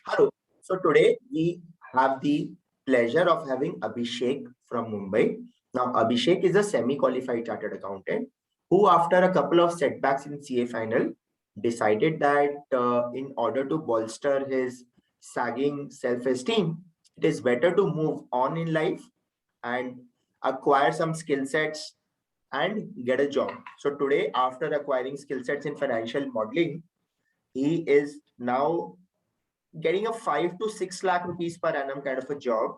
Hello. So today we have the pleasure of having Abhishek from Mumbai. Now, Abhishek is a semi-qualified chartered accountant who, after a couple of setbacks in CA final, decided that in order to bolster his sagging self-esteem, it is better to move on in life and acquire some skill sets and get a job. So today, after acquiring skill sets in financial modeling, he is now getting a 5 to 6 lakh rupees per annum kind of a job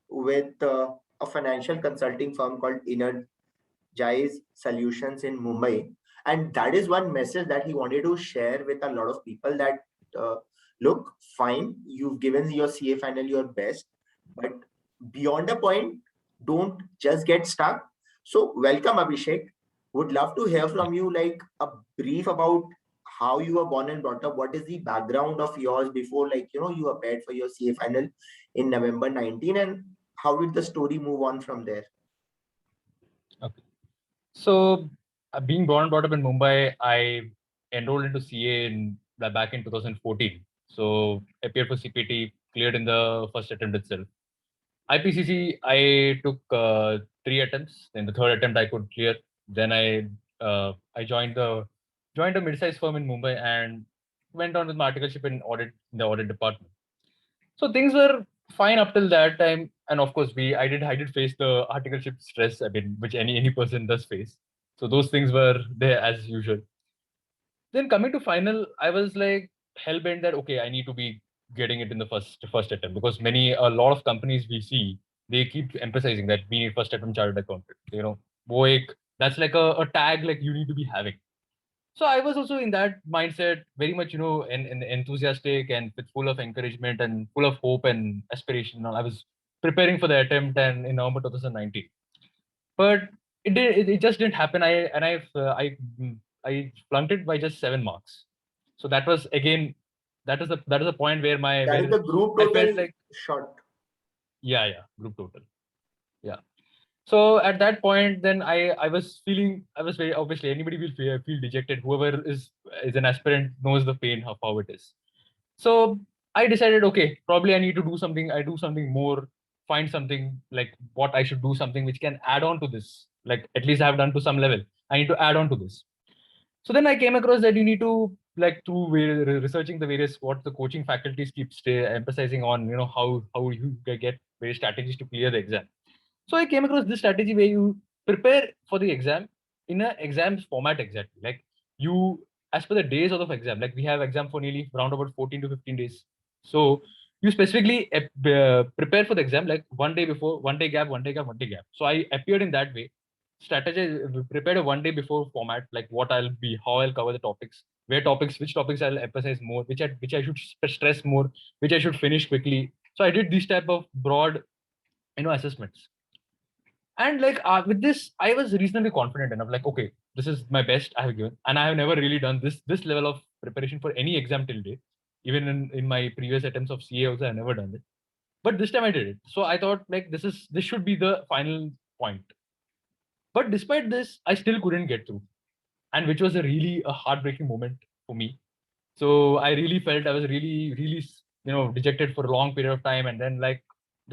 with a financial consulting firm called Energize Solutions in Mumbai. And that is one message that he wanted to share with a lot of people that uh, look, fine, you've given your CA final your best, but beyond a point, don't just get stuck. So, welcome, Abhishek. Would love to hear from you like a brief about how you were born and brought up. What is the background of yours before, you appeared for your CA final in November 19, and how did the story move on from there? Okay. So, being born and brought up in Mumbai, I enrolled into CA back in 2014. So, appeared for CPT, cleared in the first attempt itself. IPCC, I took 3 attempts. In the third attempt, I could clear. Then I joined a mid-sized firm in Mumbai and went on with my articleship in the audit department. So things were fine up till that time, and of course, I did face the articleship stress. I mean, which any person does face. So those things were there as usual. Then coming to final, I was like hell bent that okay, I need to be getting it in the first attempt because a lot of companies we see they keep emphasizing that we need first attempt chartered accountant. BOIC, that's like a tag like you need to be having. So I was also in that mindset, very much, and enthusiastic and with full of encouragement and full of hope and aspiration. I was preparing for the attempt and in November 2019, but it just didn't happen. I flunked it by just 7 marks. So that was again, that is the point where That is the group I felt total like, shot. yeah, group total, yeah. So at that point, then I was feeling, I was very obviously anybody will feel dejected. Whoever is an aspirant knows the pain of how it is. So I decided, okay, probably I need to do something. I do something more, find something like what I should do, something which can add on to this. Like at least I've done to some level. I need to add on to this. So then I came across that you need to like through researching the various what the coaching faculties keep stay emphasizing on, how you get various strategies to clear the exam. So I came across this strategy where you prepare for the exam in a exam format exactly. Like you, as per the days of the exam, like we have exam for nearly around about 14 to 15 days. So you specifically prepare for the exam like one day before, one day gap, one day gap, one day gap. So I appeared in that way. Strategy prepared a one day before format, like what I'll be, how I'll cover the topics, which topics I'll emphasize more, which I should stress more, which I should finish quickly. So I did these type of broad, assessments. And like with this I was reasonably confident enough, like okay, this is my best I have given, and I have never really done this level of preparation for any exam till date. Even in my previous attempts of CA also I never done it, but this time I did it. So I thought like this should be the final point. But despite this I still couldn't get through, and which was a really a heartbreaking moment for me. So I really felt I was really dejected for a long period of time, and then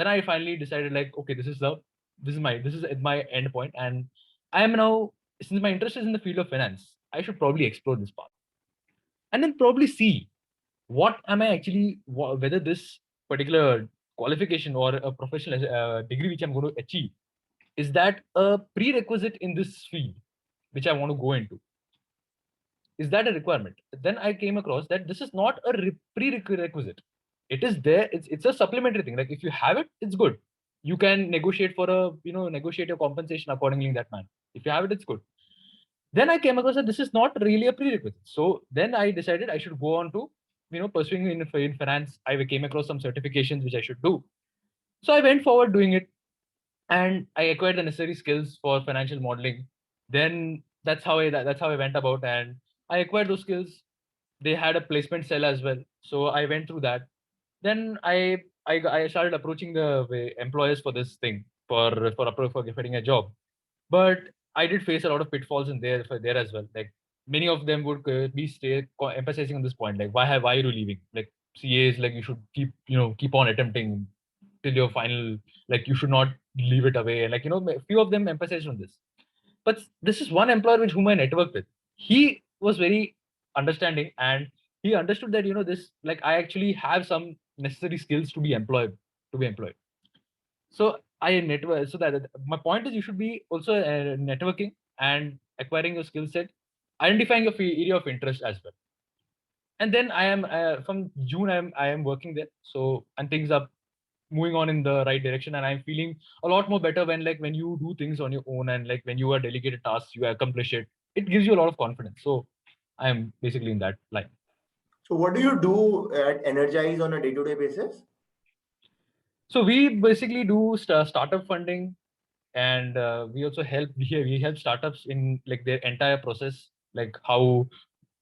I finally decided like okay, this is my end point, and I am now, since my interest is in the field of finance, I should probably explore this path and then probably see what am I actually whether this particular qualification or a professional degree which I'm going to achieve, is that a prerequisite in this field which I want to go into. Is that a requirement? Then I came across that this is not a prerequisite. It is there. It's a supplementary thing. Like if you have it, it's good. You can negotiate for a negotiate your compensation accordingly in that manner. If you have it, it's good. Then I came across that this is not really a prerequisite. So then I decided I should go on to pursuing in finance. I came across some certifications which I should do. So I went forward doing it, and I acquired the necessary skills for financial modeling. Then that's how I went about, and I acquired those skills. They had a placement cell as well, so I went through that. Then I started approaching the employers for this thing for getting a job, but I did face a lot of pitfalls in there as well. Like many of them would be emphasizing on this point, like why are you leaving? Like CA is like you should keep on attempting till your final, like you should not leave it away. And like a few of them emphasize on this. But this is one employer with whom I networked with. He was very understanding, and he understood that this, like, I actually have some necessary skills to be employed. So I network. So that my point is, you should be also networking and acquiring your skill set, identifying your area of interest as well. And then I am from June. I am working there. So, and things are moving on in the right direction, and I'm feeling a lot more better when you do things on your own, and like when you are delegated tasks, you accomplish it. It gives you a lot of confidence. So I am basically in that line. So what do you do at Energize on a day-to-day basis? So we basically do startup funding, and we also help startups in like their entire process, like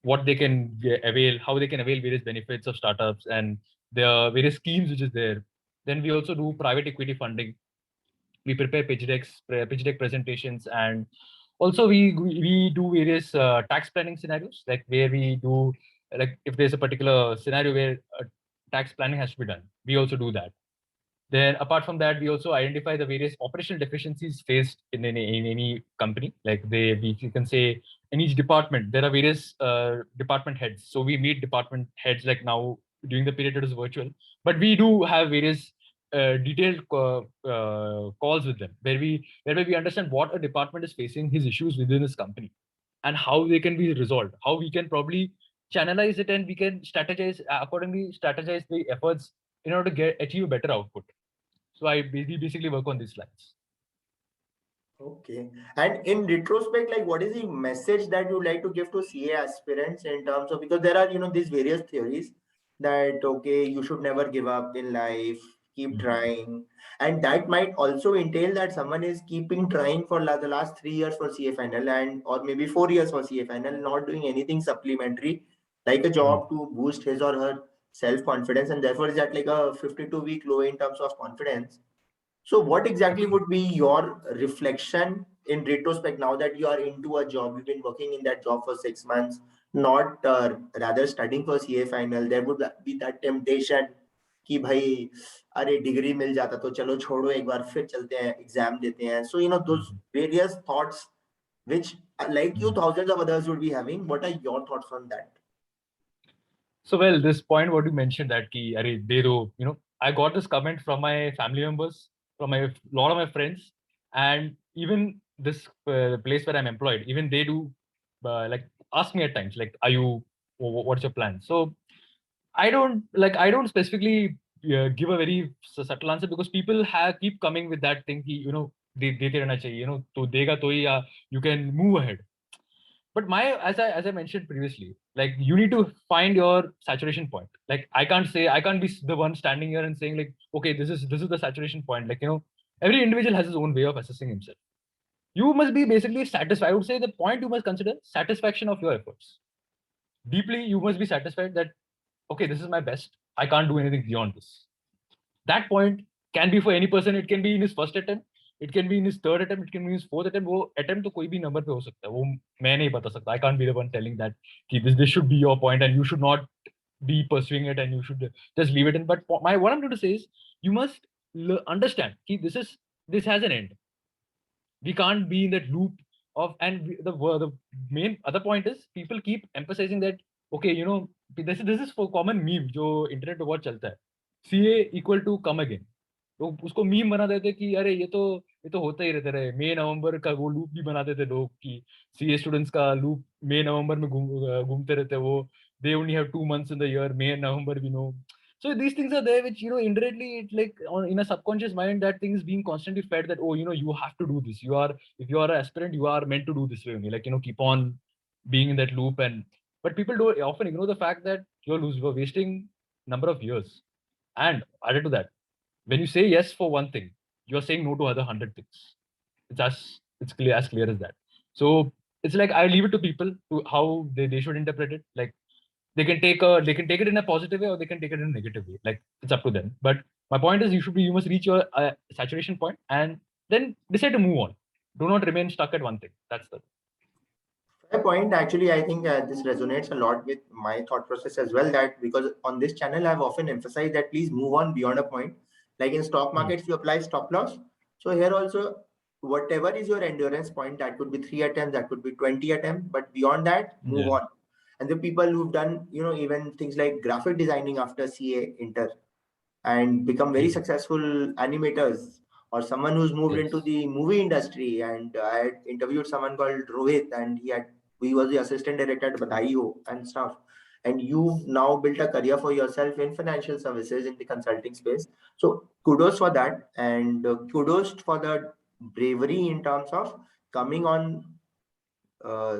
what they can how they can avail various benefits of startups and the various schemes which is there. Then we also do private equity funding. We prepare pitch deck presentations, and also we do various tax planning scenarios, like where we do, like if there's a particular scenario where tax planning has to be done, we also do that. Then apart from that, we also identify the various operational deficiencies faced in any company. Like you can say in each department, there are various department heads. So we meet department heads, like now during the period it is virtual, but we do have various detailed calls with them where we understand what a department is facing, his issues within his company, and how they can be resolved, how we can probably channelize it, and we can strategize the efforts in order to achieve a better output. So we basically work on these lines. Okay. And in retrospect, like what is the message that you like to give to CA aspirants in terms of, because there are, these various theories that, okay, you should never give up in life, keep trying. And that might also entail that someone is keeping trying for the last 3 years for CA final, and or maybe 4 years for CA final, not doing anything supplementary, like a job to boost his or her self-confidence. And therefore is at like a 52-week low in terms of confidence. So, what exactly would be your reflection in retrospect now that you are into a job? You've been working in that job for 6 months, not rather studying for CA final. There would be that temptation कि भाई अरे degree मिल जाता तो चलो छोड़ो एक बार फिर चलते हैं एग्जाम देते हैं. So those various thoughts which like you thousands of others would be having. What are your thoughts on that? So well, this point what you mentioned, that ki arey de do, I got this comment from my family members, from a lot of my friends, and even this place where I'm employed, even they do like ask me at times, like, are you, what's your plan? So I don't specifically give a very subtle answer, because people keep coming with that thing ki, देते रहना चाहिए, तो देगा तो ही you can move ahead. But as I mentioned previously, like you need to find your saturation point. Like I can't be the one standing here and saying like, okay, this is the saturation point. Like every individual has his own way of assessing himself. You must be basically satisfied. I would say the point you must consider satisfaction of your efforts. Deeply, you must be satisfied that, okay, this is my best. I can't do anything beyond this. That point can be for any person. It can be in his first attempt, it can be in his third attempt, it can be in his fourth attempt. वो attempt तो कोई भी number पे हो सकता है, वो मैं नहीं बता सकता. I can't be the one telling that कि this should be your point and you should not be pursuing it and you should just leave it in. But what I'm trying to say is, you must understand कि this has an end. We can't be in that loop of, and the main other point is, people keep emphasizing that, okay, this is for common meme जो internet पे बहुत चलता है, CA equal to come again. तो उसको meme बना देते कि अरे ये तो होता ही रहता है. मई नवंबर का वो लूप भी बना देते लोग कि सीए स्टूडेंट्स का लूप मई नवंबर में घूमते रहते हैं. वो they only have 2 months in the year, May and November, we know. So these things are there, which indirectly, it like in a subconscious mind, that thing is being constantly fed that, oh, you have to do this. If you are an aspirant, you are meant to do this way only. Like keep on being in that loop. And but people do often ignore the fact that you're wasting number of years. And added to that, when you say yes for one thing, you're saying no to other 100 things. It's clear as that. So it's like I leave it to people to how they should interpret it. Like they can take it in a positive way, or they can take it in a negative way. Like it's up to them. But my point is, you must reach your saturation point and then decide to move on. Do not remain stuck at one thing. That's the. My point, actually, I think this resonates a lot with my thought process as well. That because on this channel, I've often emphasized that please move on beyond a point. Like in stock markets, you apply stop loss. So here also, whatever is your endurance point, that could be 3 attempts, that could be 20 attempts, but beyond that, move Yeah. on. And the people who've done, even things like graphic designing after CA Inter and become very Mhm. successful animators, or someone who's moved into Yes. the movie industry. And I had interviewed someone called Rohit, and he was the assistant director at Badai Ho and stuff. And you've now built a career for yourself in financial services in the consulting space. So kudos for that, and kudos for the bravery in terms of coming on uh,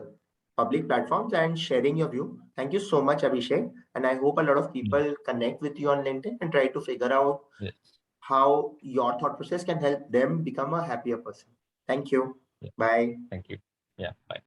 public platforms and sharing your view. Thank you so much, Abhishek. And I hope a lot of Yeah. people connect with you on LinkedIn and try to figure out Yes. how your thought process can help them become a happier person. Thank you. Yeah. Bye. Thank you. Yeah. Bye.